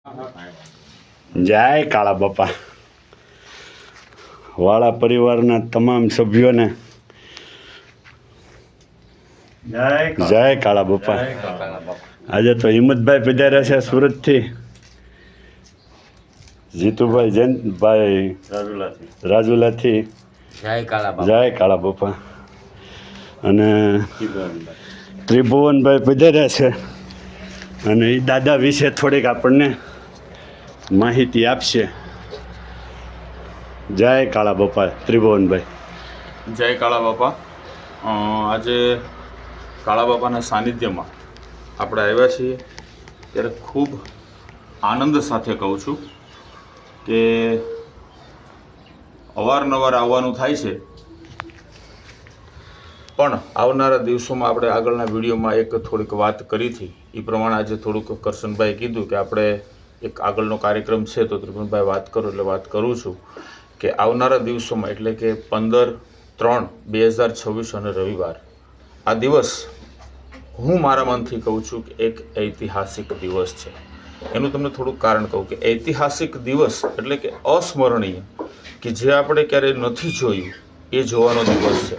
જય કાળા બાપા વાળા પરિવારના તમામ સભ્યોને જય કાળા બાપા। આજે તો હિંમતભાઈ પધાર્યા છે સુરતથી, જીતુભાઈ જયંતભાઈ રાજુલાથી જય કાળા બાપા, અને ત્રિભુવનભાઈ પધાર્યા છે અને એ દાદા વિશે થોડીક આપણને માહિતી આપશે। જય કાળા બાપા ત્રિભુવનભાઈ। જય કાળા બાપા। આજે કાળા બાપાના સાનિધ્યમાં આપણે આવ્યા છીએ ત્યારે ખૂબ આનંદ સાથે કહું છું કે અવારનવાર આવવાનું થાય છે, પણ આવનારા દિવસોમાં આપણે આગળના વિડીયોમાં એક થોડીક વાત કરી હતી એ પ્રમાણે આજે થોડુંક કરશનભાઈ કીધું કે આપણે એક આગળનો કાર્યક્રમ છે, તો ત્રિભુવનભાઈ વાત કરો એટલે વાત કરું છું કે આવનારા દિવસોમાં એટલે કે 15/3/2026 અને રવિવાર આ દિવસ હું મારા મનથી કહું છું કે એક ઐતિહાસિક દિવસ છે। એનું તમને થોડુંક કારણ કહું કે ઐતિહાસિક દિવસ એટલે કે અસ્મરણીય, કે જે આપણે ક્યારેય નથી જોયું એ જોવાનો દિવસ છે।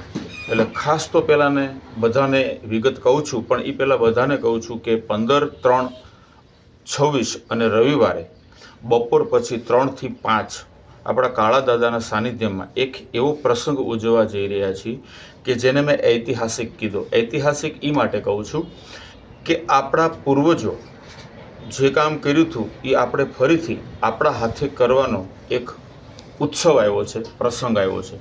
એટલે ખાસ તો પહેલાંને બધાને વિગત કહું છું, પણ એ પહેલાં બધાને કહું છું કે 15/3/26 અને રવિવારે બપોર પછી 3 થી 5 આપણા કાળા દાદાના સાનિધ્યમાં એક એવો પ્રસંગ ઉજવવા જઈ રહ્યા છીએ કે જેને મેં ઐતિહાસિક કીધો। ઐતિહાસિક એ માટે કહું છું કે આપણા પૂર્વજો જે કામ કર્યું હતું એ આપણે ફરીથી આપણા હાથે કરવાનો એક ઉત્સવ આવ્યો છે, પ્રસંગ આવ્યો છે।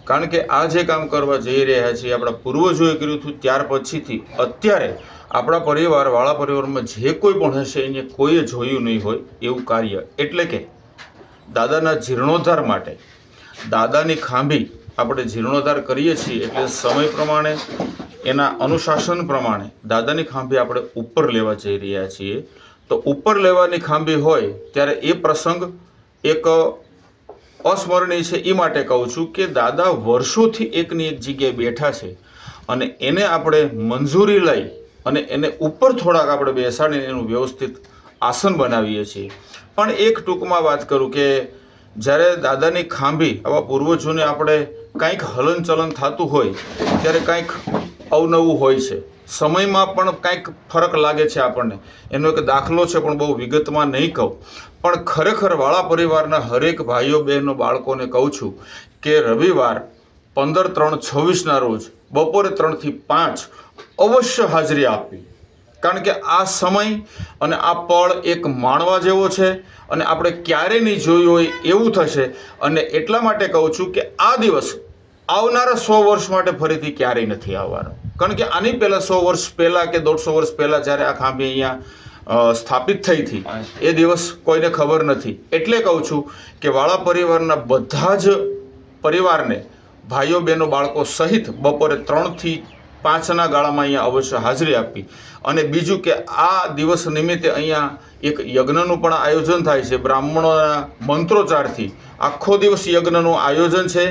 કારણ કે આ જે કામ કરવા જઈ રહ્યા છીએ આપણા પૂર્વજોએ કર્યું હતું, ત્યાર પછીથી અત્યારે આપણા પરિવાર વાળા પરિવારમાં જે કોઈ પણ હશે એને કોઈએ જોયું નહીં હોય એવું કાર્ય, એટલે કે દાદાના જીર્ણોદ્ધાર માટે દાદાની ખાંભી આપણે જીર્ણોદ્ધાર કરીએ છીએ એટલે સમય પ્રમાણે એના અનુશાસન પ્રમાણે દાદાની ખાંભી આપણે ઉપર લેવા જઈ રહ્યા છીએ। તો ઉપર લેવાની ખાંભી હોય ત્યારે એ પ્રસંગ એક અસ્મરણીય છે। એ માટે કહું છું કે દાદા વર્ષોથી એકની એક જગ્યાએ બેઠા છે અને એને આપણે મંજૂરી લઈ અને એને ઉપર થોડાક આપણે બેસાડીને એનું વ્યવસ્થિત આસન બનાવીએ છીએ। પણ એક ટૂંકમાં વાત કરું કે જ્યારે દાદાની ખાંભી આવા પૂર્વજોને આપણે કંઈક હલનચલન થતું હોય ત્યારે કંઈક અવનવું હોય છે, સમયમાં પણ કંઈક ફરક લાગે છે આપણને। એનો એક દાખલો છે પણ બહુ વિગતમાં નહીં કહું, પણ ખરેખર વાળા પરિવારના હરેક ભાઈઓ બહેનો બાળકોને કહું છું કે રવિવાર 15/3/26ના રોજ બપોરે 3 થી 5 અવશ્ય હાજરી આપવી। કારણ કે આ સમય અને આ પળ એક માણવા જેવો છે અને આપણે ક્યારેય નહીં જોયું હોય એવું થશે। અને એટલા માટે કહું છું કે આ દિવસ આવનારા 100 વર્ષ માટે ફરીથી ક્યારેય નથી આવવાનો। કારણ કે આની પહેલાં 100 વર્ષ પહેલાં કે 150 વર્ષ પહેલાં જ્યારે આ ખાંભી અહીંયા સ્થાપિત થઈ હતી એ દિવસ કોઈને ખબર નથી। એટલે કહું છું કે વાળા પરિવારના બધા જ પરિવારને ભાઈઓ બહેનો બાળકો સહિત બપોરે 3 થી 5ના ગાળામાં અહીંયા અવશ્ય હાજરી આપવી। અને બીજું કે આ દિવસ નિમિત્તે અહીંયા એક યજ્ઞનું પણ આયોજન થાય છે, બ્રાહ્મણોના મંત્રોચ્ચારથી આખો દિવસ યજ્ઞનું આયોજન છે।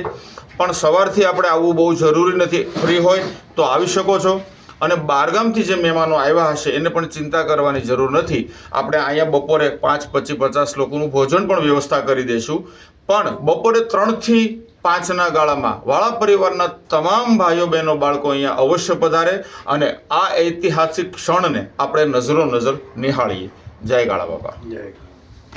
પણ સવારથી આપણે આવવું બહુ જરૂરી નથી, ફ્રી હોય તો આવી શકો છો। અને બહારગામથી જે મહેમાનો આવ્યા હશે એને પણ ચિંતા કરવાની જરૂર નથી, આપણે અહીંયા બપોરે 5-25-50 લોકોનું ભોજન પણ વ્યવસ્થા કરી દઈશું। પણ બપોરે 3 થી 5ના ગાળામાં વાળા પરિવારના તમામ ભાઈઓ બહેનો બાળકો અહીંયા અવશ્ય પધારે અને આ ઐતિહાસિક ક્ષણને આપણે નજરો નજર નિહાળીએ। જય કાળા બાપા। જય